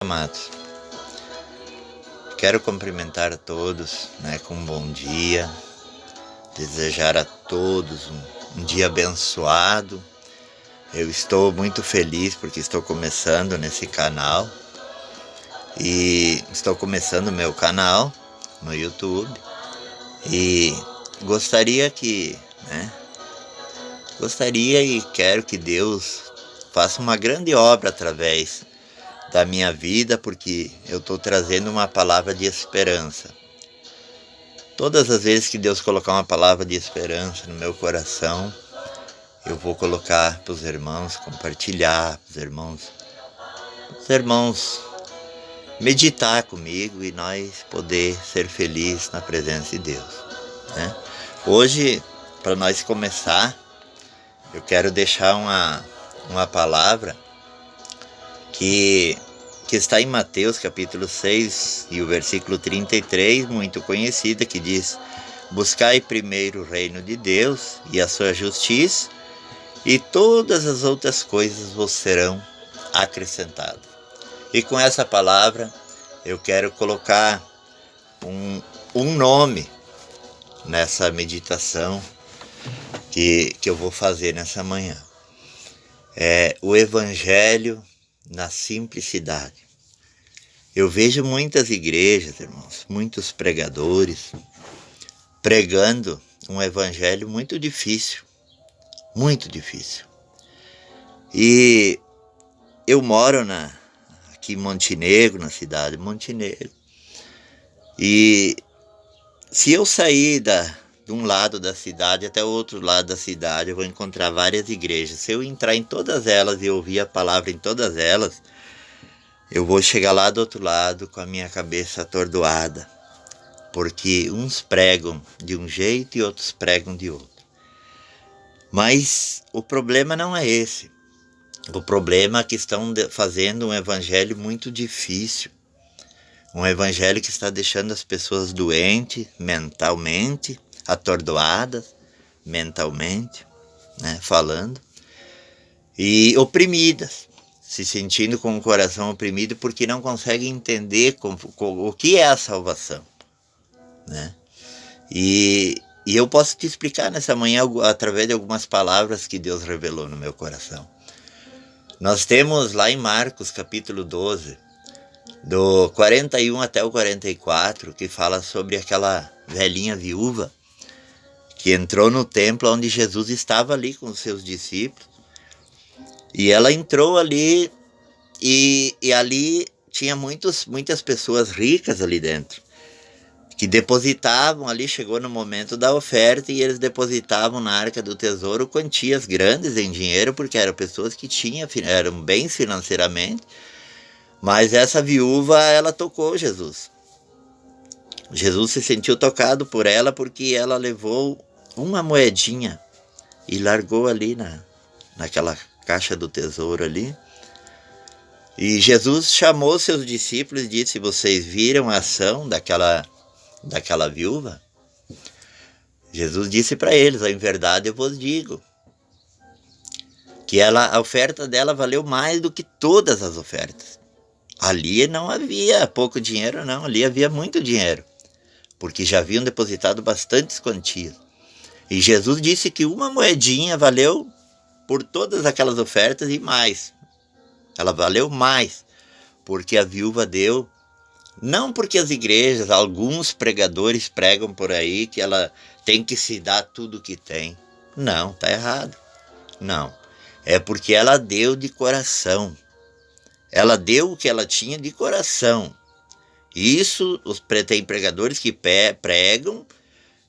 Amados, quero cumprimentar a todos, com um bom dia, desejar a todos um dia abençoado. Eu estou muito feliz porque estou começando nesse canal e estou começando meu canal no YouTube e gostaria e quero que Deus faça uma grande obra através da minha vida, porque eu estou trazendo uma palavra de esperança. Todas as vezes que Deus colocar uma palavra de esperança no meu coração, eu vou colocar para os irmãos compartilhar, para os irmãos meditar comigo e nós poder ser felizes na presença de Deus, Hoje, para nós começar, eu quero deixar uma palavra que está em Mateus capítulo 6 e o versículo 33, muito conhecida, que diz: buscai primeiro o reino de Deus e a sua justiça, e todas as outras coisas vos serão acrescentadas. E com essa palavra eu quero colocar um nome nessa meditação que eu vou fazer nessa manhã. É o Evangelho na simplicidade. Eu vejo muitas igrejas, irmãos, muitos pregadores pregando um evangelho muito difícil. E eu moro aqui em Montenegro, na cidade de Montenegro, e se eu sair de um lado da cidade até o outro lado da cidade, eu vou encontrar várias igrejas. Se eu entrar em todas elas e ouvir a palavra em todas elas, eu vou chegar lá do outro lado com a minha cabeça atordoada, porque uns pregam de um jeito e outros pregam de outro. Mas o problema não é esse. O problema é que estão fazendo um evangelho muito difícil. Um evangelho que está deixando as pessoas doentes mentalmente, atordoadas mentalmente, falando, e oprimidas, se sentindo com o coração oprimido porque não conseguem entender o que é a salvação, E eu posso te explicar nessa manhã através de algumas palavras que Deus revelou no meu coração. Nós temos lá em Marcos capítulo 12, do 41 até o 44, que fala sobre aquela velhinha viúva que entrou no templo onde Jesus estava ali com os seus discípulos. E ela entrou ali e ali tinha muitas pessoas ricas ali dentro, que depositavam ali, chegou no momento da oferta e eles depositavam na arca do tesouro quantias grandes em dinheiro, porque eram pessoas que eram bens financeiramente. Mas essa viúva, ela tocou Jesus. Jesus se sentiu tocado por ela porque ela levou uma moedinha e largou ali naquela caixa do tesouro ali. E Jesus chamou seus discípulos e disse: vocês viram a ação daquela viúva? Jesus disse para eles: em verdade eu vos digo que a oferta dela valeu mais do que todas as ofertas. Ali não havia pouco dinheiro, não, ali havia muito dinheiro, porque já haviam depositado bastantes quantias. E Jesus disse que uma moedinha valeu por todas aquelas ofertas e mais. Ela valeu mais, porque a viúva deu. Não porque as igrejas, alguns pregadores pregam por aí que ela tem que se dar tudo o que tem. Não, está errado. Não, é porque ela deu de coração. Ela deu o que ela tinha de coração. Isso, tem pregadores que pregam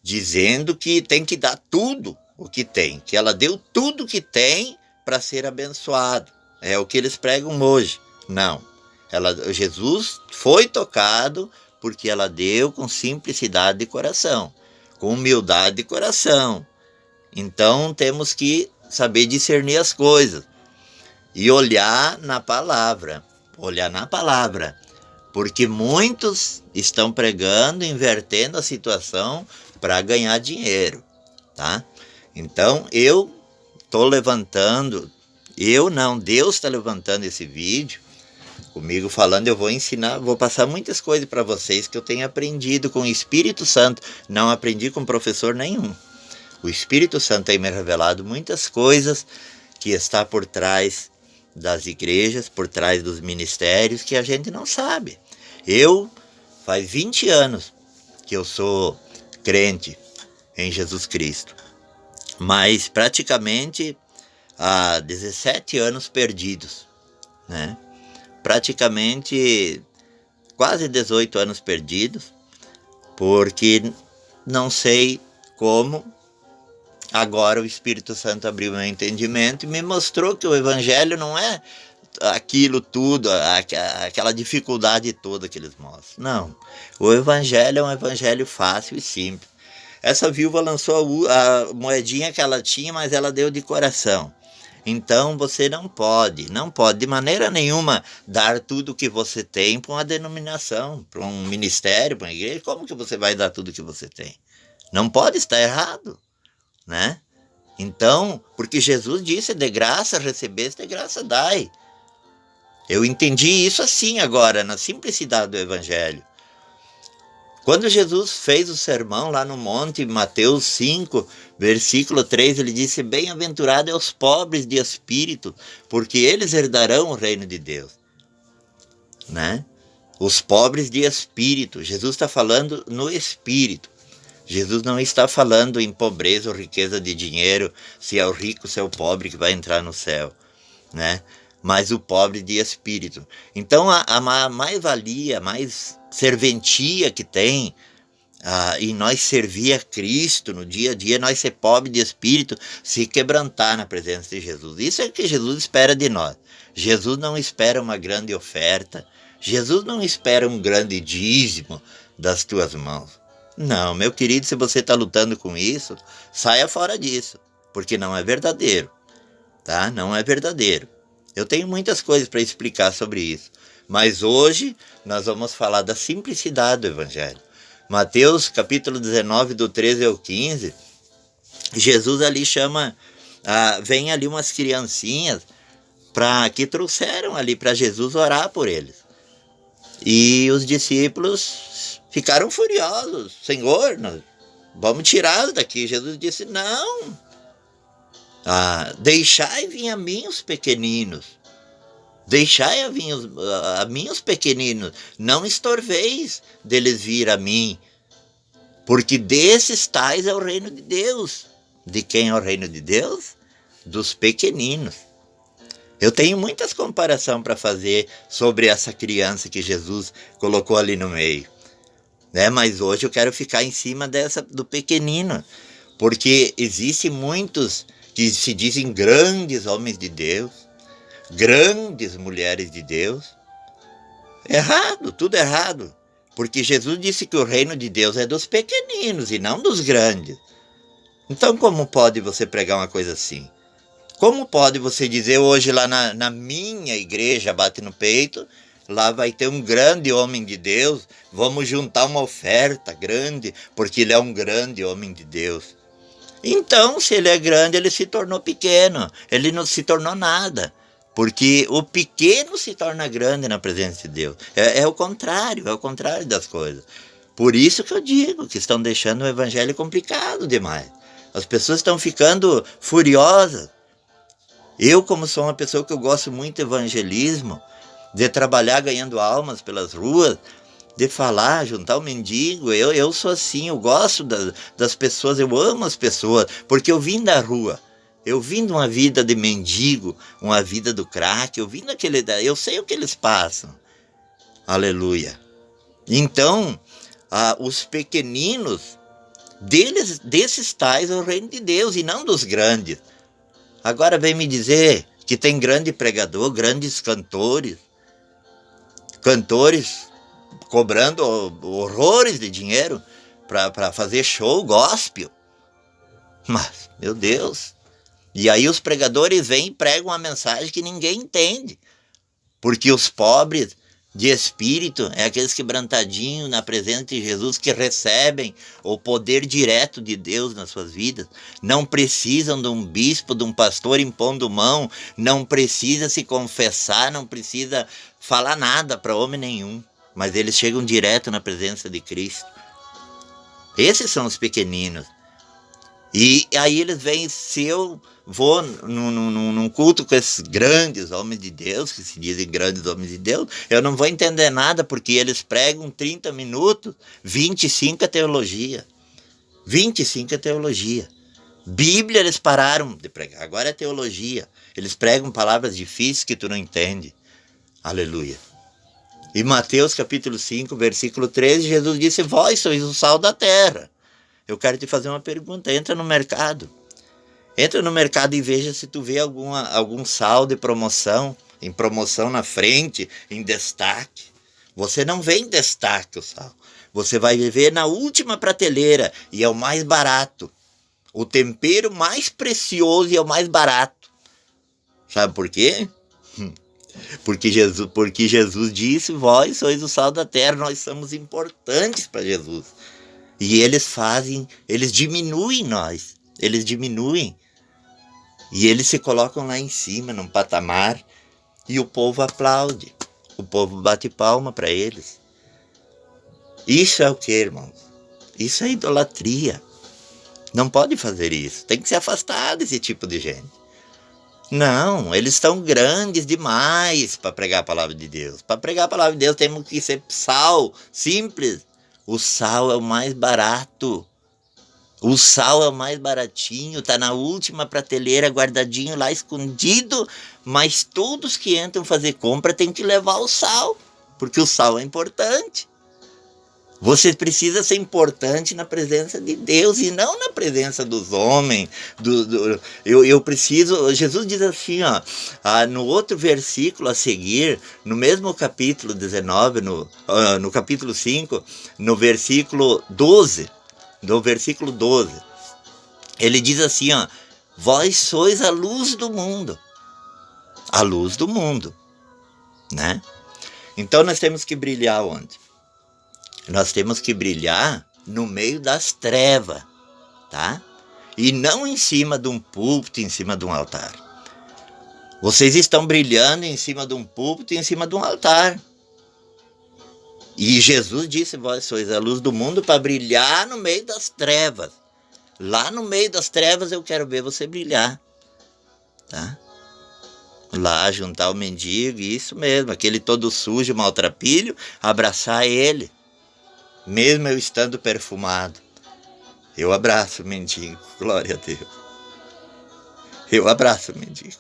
dizendo que tem que dar tudo o que tem, que ela deu tudo o que tem para ser abençoado. É o que eles pregam hoje. Não. Jesus foi tocado porque ela deu com simplicidade de coração, com humildade de coração. Então temos que saber discernir as coisas e olhar na palavra, porque muitos estão pregando, invertendo a situação para ganhar dinheiro, tá? Então eu estou levantando, Deus está levantando esse vídeo Comigo falando, eu vou ensinar, vou passar muitas coisas para vocês que eu tenho aprendido com o Espírito Santo. Não aprendi com professor nenhum. O Espírito Santo tem me revelado muitas coisas que está por trás das igrejas, por trás dos ministérios, que a gente não sabe. Faz 20 anos que eu sou crente em Jesus Cristo, mas praticamente há 17 anos perdidos, né? Praticamente quase 18 anos perdidos, porque não sei como. Agora o Espírito Santo abriu meu entendimento e me mostrou que o Evangelho não é aquilo tudo, aquela dificuldade toda que eles mostram. Não, o Evangelho é um Evangelho fácil e simples. Essa viúva lançou a moedinha que ela tinha, mas ela deu de coração. Então você não pode de maneira nenhuma dar tudo que você tem para uma denominação, para um ministério, para uma igreja. Como que você vai dar tudo que você tem? Não pode, estar errado, né? Então, porque Jesus disse, de graça recebeste, de graça dai. Eu entendi isso assim agora, na simplicidade do Evangelho. Quando Jesus fez o sermão lá no monte, Mateus 5, versículo 3, ele disse, bem-aventurado é os pobres de espírito, porque eles herdarão o reino de Deus, né? Os pobres de espírito, Jesus está falando no espírito. Jesus não está falando em pobreza ou riqueza de dinheiro, se é o rico, se é o pobre que vai entrar no céu, né? Mas o pobre de espírito. Então a mais-valia, mais serventia que tem em nós servir a Cristo no dia a dia, nós ser pobre de espírito, se quebrantar na presença de Jesus. Isso é o que Jesus espera de nós. Jesus não espera uma grande oferta, Jesus não espera um grande dízimo das tuas mãos. Não, meu querido, se você está lutando com isso, saia fora disso, porque não é verdadeiro, tá? Não é verdadeiro. Eu tenho muitas coisas para explicar sobre isso, mas hoje nós vamos falar da simplicidade do Evangelho. Mateus capítulo 19, do 13 ao 15, Jesus ali chama, vem ali umas criancinhas que trouxeram ali para Jesus orar por eles. E os discípulos ficaram furiosos. Senhor, vamos tirá-los daqui. Jesus disse, não. Deixai vir a mim os pequeninos. Deixai a mim os pequeninos. Não estorveis deles vir a mim. Porque desses tais é o reino de Deus. De quem é o reino de Deus? Dos pequeninos. Eu tenho muitas comparações para fazer sobre essa criança que Jesus colocou ali no meio, né? Mas hoje eu quero ficar em cima do pequenino, porque existem muitos que se dizem grandes homens de Deus, grandes mulheres de Deus. Errado, tudo errado, porque Jesus disse que o reino de Deus é dos pequeninos e não dos grandes. Então como pode você pregar uma coisa assim? Como pode você dizer hoje lá na minha igreja, bate no peito, lá vai ter um grande homem de Deus, vamos juntar uma oferta grande, porque ele é um grande homem de Deus. Então, se ele é grande, ele se tornou pequeno, ele não se tornou nada, porque o pequeno se torna grande na presença de Deus. É o contrário das coisas. Por isso que eu digo que estão deixando o evangelho complicado demais. As pessoas estão ficando furiosas. Eu, como sou uma pessoa que eu gosto muito de evangelismo, de trabalhar ganhando almas pelas ruas, de falar, juntar o mendigo, eu sou assim, eu gosto das pessoas, eu amo as pessoas, porque eu vim da rua, eu vim de uma vida de mendigo, uma vida do crack, eu sei o que eles passam, aleluia. Então, os pequeninos, desses tais é o reino de Deus, e não dos grandes. Agora vem me dizer que tem grande pregador, grandes cantores cobrando horrores de dinheiro para fazer show gospel. Mas, meu Deus, e aí os pregadores vêm e pregam uma mensagem que ninguém entende, porque os pobres de espírito, é aqueles quebrantadinhos na presença de Jesus, que recebem o poder direto de Deus nas suas vidas. Não precisam de um bispo, de um pastor impondo mão, não precisa se confessar, não precisa falar nada para homem nenhum, mas eles chegam direto na presença de Cristo. Esses são os pequeninos. E aí eles vêm, se eu vou num culto com esses grandes homens de Deus, que se dizem grandes homens de Deus, eu não vou entender nada, porque eles pregam 30 minutos, 25 é teologia. 25 é teologia. Bíblia eles pararam de pregar, agora é teologia. Eles pregam palavras difíceis que tu não entende. Aleluia. E Mateus capítulo 5, versículo 13, Jesus disse: vós sois o sal da terra. Eu quero te fazer uma pergunta. Entra no mercado. Entra no mercado e veja se tu vê algum sal de promoção, em promoção na frente, em destaque. Você não vê em destaque o sal. Você vai ver na última prateleira, e é o mais barato. O tempero mais precioso e é o mais barato. Sabe por quê? Porque Jesus disse: vós sois o sal da terra. Nós somos importantes para Jesus. E eles diminuem nós. Eles diminuem. E eles se colocam lá em cima, num patamar. E o povo aplaude. O povo bate palma para eles. Isso é o que, irmãos? Isso é idolatria. Não pode fazer isso. Tem que se afastar desse tipo de gente. Não, eles estão grandes demais para pregar a palavra de Deus. Para pregar a palavra de Deus temos que ser sal, simples. O sal é o mais barato. O sal é o mais baratinho, está na última prateleira, guardadinho lá, escondido. Mas todos que entram fazer compra têm que levar o sal, porque o sal é importante. Você precisa ser importante na presença de Deus e não na presença dos homens. Eu preciso... Jesus diz assim, no outro versículo a seguir, no mesmo capítulo 19, no capítulo 5, no versículo 12, ele diz assim, vós sois a luz do mundo. A luz do mundo, né? Então nós temos que brilhar onde? Nós temos que brilhar no meio das trevas, tá? E não em cima de um púlpito, em cima de um altar. Vocês estão brilhando em cima de um púlpito, em cima de um altar. E Jesus disse: vós sois a luz do mundo, para brilhar no meio das trevas. Lá no meio das trevas eu quero ver você brilhar, tá? Lá juntar o mendigo, isso mesmo, aquele todo sujo, maltrapilho, abraçar ele. Mesmo eu estando perfumado, eu abraço o mendigo, glória a Deus. Eu abraço o mendigo,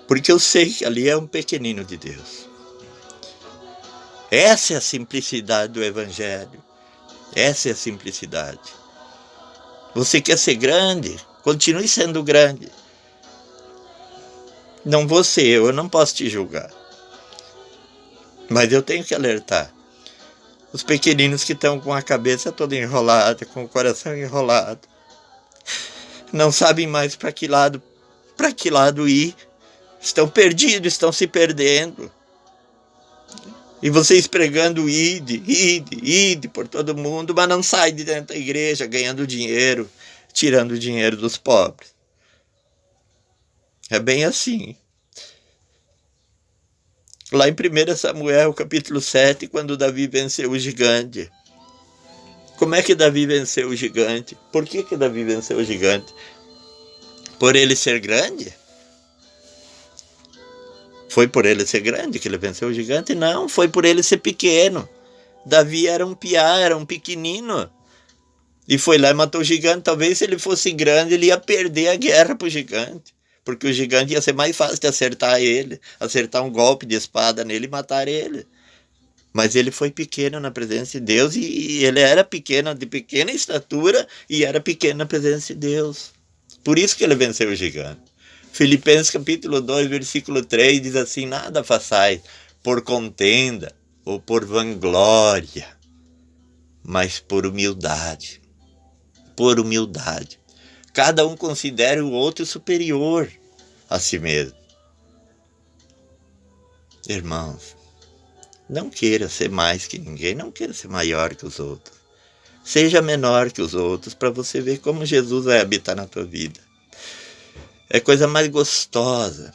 porque eu sei que ali é um pequenino de Deus. Essa é a simplicidade do Evangelho. Essa é a simplicidade. Você quer ser grande? Continue sendo grande. Não vou ser eu não posso te julgar. Mas eu tenho que alertar os pequeninos que estão com a cabeça toda enrolada, com o coração enrolado. Não sabem mais para que lado ir. Estão perdidos, estão se perdendo. E vocês pregando ide por todo mundo, mas não sai de dentro da igreja ganhando dinheiro, tirando o dinheiro dos pobres. É bem assim. Lá em 1 Samuel, capítulo 7, quando Davi venceu o gigante. Como é que Davi venceu o gigante? Por que Davi venceu o gigante? Por ele ser grande? Foi por ele ser grande que ele venceu o gigante? Não, foi por ele ser pequeno. Davi era um piá, era um pequenino. E foi lá e matou o gigante. Talvez se ele fosse grande, ele ia perder a guerra para o gigante. Porque o gigante ia ser mais fácil de acertar ele, acertar um golpe de espada nele e matar ele. Mas ele foi pequeno na presença de Deus, e ele era pequeno, de pequena estatura, e era pequeno na presença de Deus. Por isso que ele venceu o gigante. Filipenses capítulo 2, versículo 3 diz assim: nada façais por contenda ou por vanglória, mas por humildade. Por humildade. Cada um considera o outro superior a si mesmo. Irmãos, Não queira ser mais que ninguém, não queira ser maior que os outros. Seja menor que os outros para você ver como Jesus vai habitar na tua vida. É coisa mais gostosa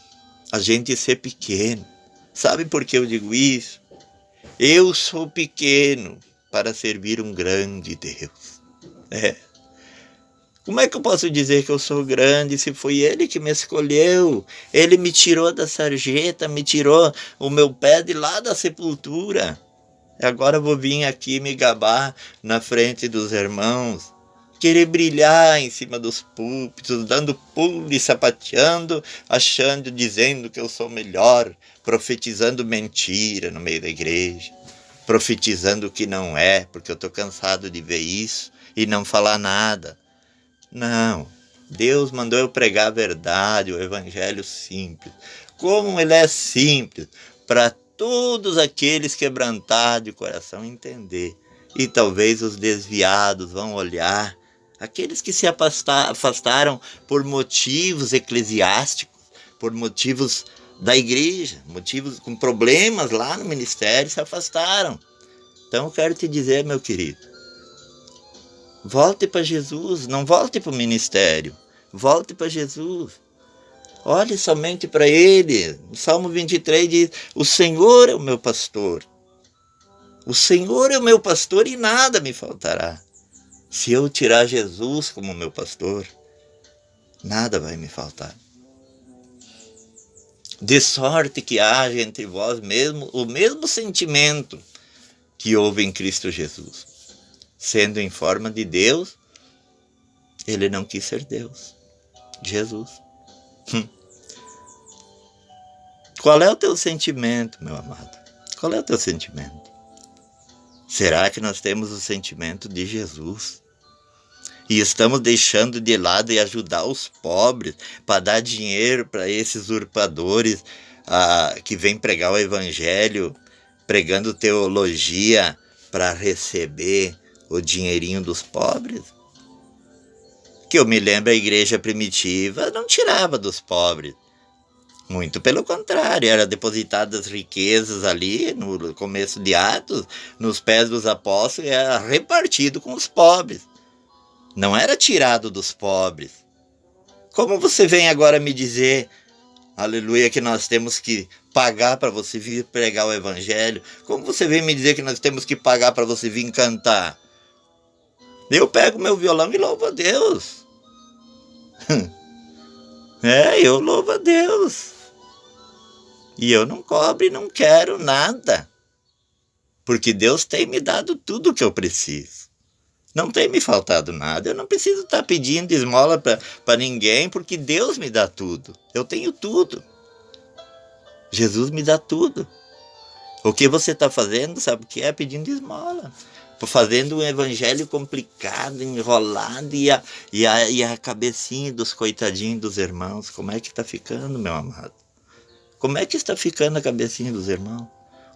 a gente ser pequeno. Sabe por que eu digo isso? Eu sou pequeno para servir um grande Deus. Como é que eu posso dizer que eu sou grande se foi Ele que me escolheu? Ele me tirou da sarjeta, me tirou o meu pé de lá da sepultura. Agora eu vou vir aqui me gabar na frente dos irmãos, querer brilhar em cima dos púlpitos, dando pulo e sapateando, achando, dizendo que eu sou melhor, profetizando mentira no meio da igreja, profetizando o que não é, porque eu estou cansado de ver isso e não falar nada. Não, Deus mandou eu pregar a verdade, o evangelho simples. Como ele é simples, para todos aqueles quebrantados de coração entender. E talvez os desviados vão olhar, aqueles que se afastaram por motivos eclesiásticos, por motivos da igreja, motivos com problemas lá no ministério, se afastaram. Então eu quero te dizer, meu querido, volte para Jesus, não volte para o ministério, volte para Jesus. Olhe somente para Ele. O Salmo 23 diz, o Senhor é o meu pastor. O Senhor é o meu pastor e nada me faltará. Se eu tirar Jesus como meu pastor, nada vai me faltar. De sorte que haja entre vós mesmo o mesmo sentimento que houve em Cristo Jesus. Sendo em forma de Deus, Ele não quis ser Deus. Jesus. Qual é o teu sentimento, meu amado? Qual é o teu sentimento? Será que nós temos o sentimento de Jesus? E estamos deixando de lado e ajudar os pobres para dar dinheiro para esses usurpadores que vêm pregar o evangelho, pregando teologia para receber o dinheirinho dos pobres? Que eu me lembro, a igreja primitiva não tirava dos pobres. Muito pelo contrário, era depositadas riquezas ali no começo de Atos, nos pés dos apóstolos, e era repartido com os pobres. Não era tirado dos pobres. Como você vem agora me dizer, aleluia, que nós temos que pagar para você vir pregar o evangelho? Como você vem me dizer que nós temos que pagar para você vir cantar? Eu pego meu violão e louvo a Deus. Eu louvo a Deus. E eu não cobro e não quero nada. Porque Deus tem me dado tudo o que eu preciso. Não tem me faltado nada. Eu não preciso estar pedindo esmola para ninguém, porque Deus me dá tudo. Eu tenho tudo. Jesus me dá tudo. O que você está fazendo, sabe o que é? Pedindo esmola. Fazendo um evangelho complicado, enrolado, e a cabecinha dos coitadinhos dos irmãos. Como é que está ficando, meu amado? Como é que está ficando a cabecinha dos irmãos?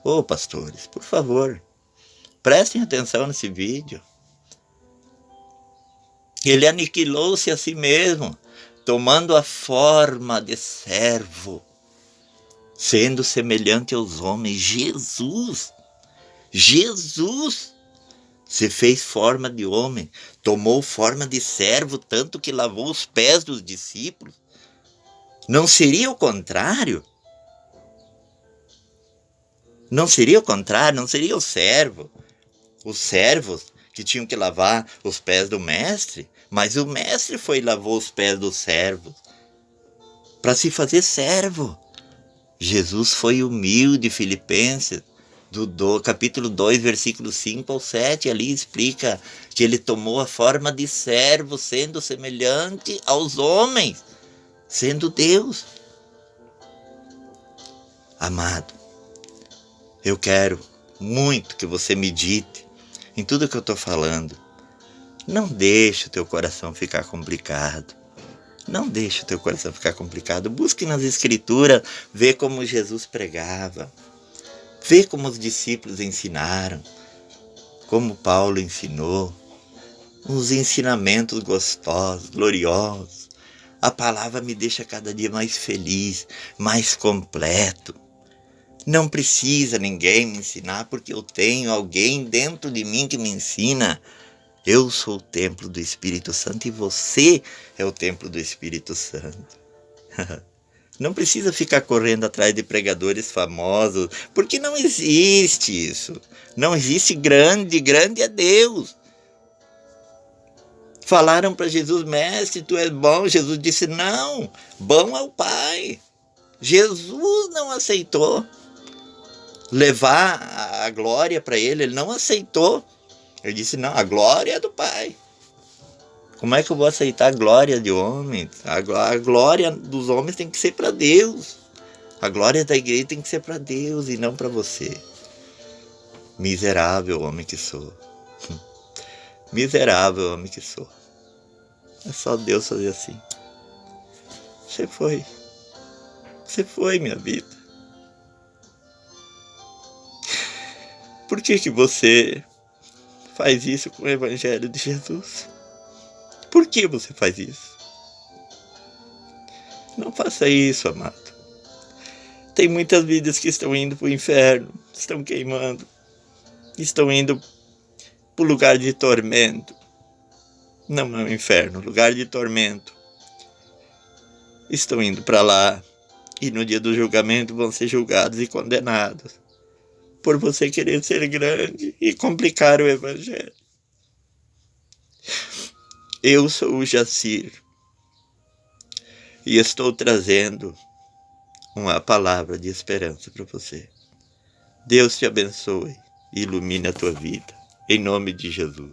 Ô, pastores, por favor, prestem atenção nesse vídeo. Ele aniquilou-se a si mesmo, tomando a forma de servo, sendo semelhante aos homens. Jesus se fez forma de homem, tomou forma de servo, tanto que lavou os pés dos discípulos. Não seria o contrário? Não seria o contrário? Não seria o servo? Os servos que tinham que lavar os pés do mestre, mas o mestre foi e lavou os pés dos servos para se fazer servo. Jesus foi humilde, Filipenses, do capítulo 2, versículos 5 ao 7, ali explica que ele tomou a forma de servo, sendo semelhante aos homens, sendo Deus. Amado, eu quero muito que você medite em tudo que eu estou falando. Não deixe o teu coração ficar complicado. Não deixe o teu coração ficar complicado. Busque nas escrituras, vê como Jesus pregava. Vê como os discípulos ensinaram. Como Paulo ensinou. Uns ensinamentos gostosos, gloriosos. A palavra me deixa cada dia mais feliz, mais completo. Não precisa ninguém me ensinar, porque eu tenho alguém dentro de mim que me ensina. Eu sou o templo do Espírito Santo e você é o templo do Espírito Santo. Não precisa ficar correndo atrás de pregadores famosos, porque não existe isso. Não existe grande, grande é Deus. Falaram para Jesus: mestre, tu és bom. Jesus disse: não, bom é o Pai. Jesus não aceitou levar a glória para ele não aceitou. Ele disse: não, a glória é do Pai. Como é que eu vou aceitar a glória de homens? A glória dos homens tem que ser para Deus. A glória da igreja tem que ser para Deus e não para você. Miserável homem que sou. Miserável homem que sou. É só Deus fazer assim. Você foi. Você foi, minha vida. Por que você faz isso com o Evangelho de Jesus? Por que você faz isso? Não faça isso, amado. Tem muitas vidas que estão indo para o inferno, estão queimando, estão indo para o lugar de tormento. Não é o inferno, lugar de tormento. Estão indo para lá e no dia do julgamento vão ser julgados e condenados por você querer ser grande e complicar o Evangelho. Eu sou o Jacir e estou trazendo uma palavra de esperança para você. Deus te abençoe e ilumine a tua vida. Em nome de Jesus.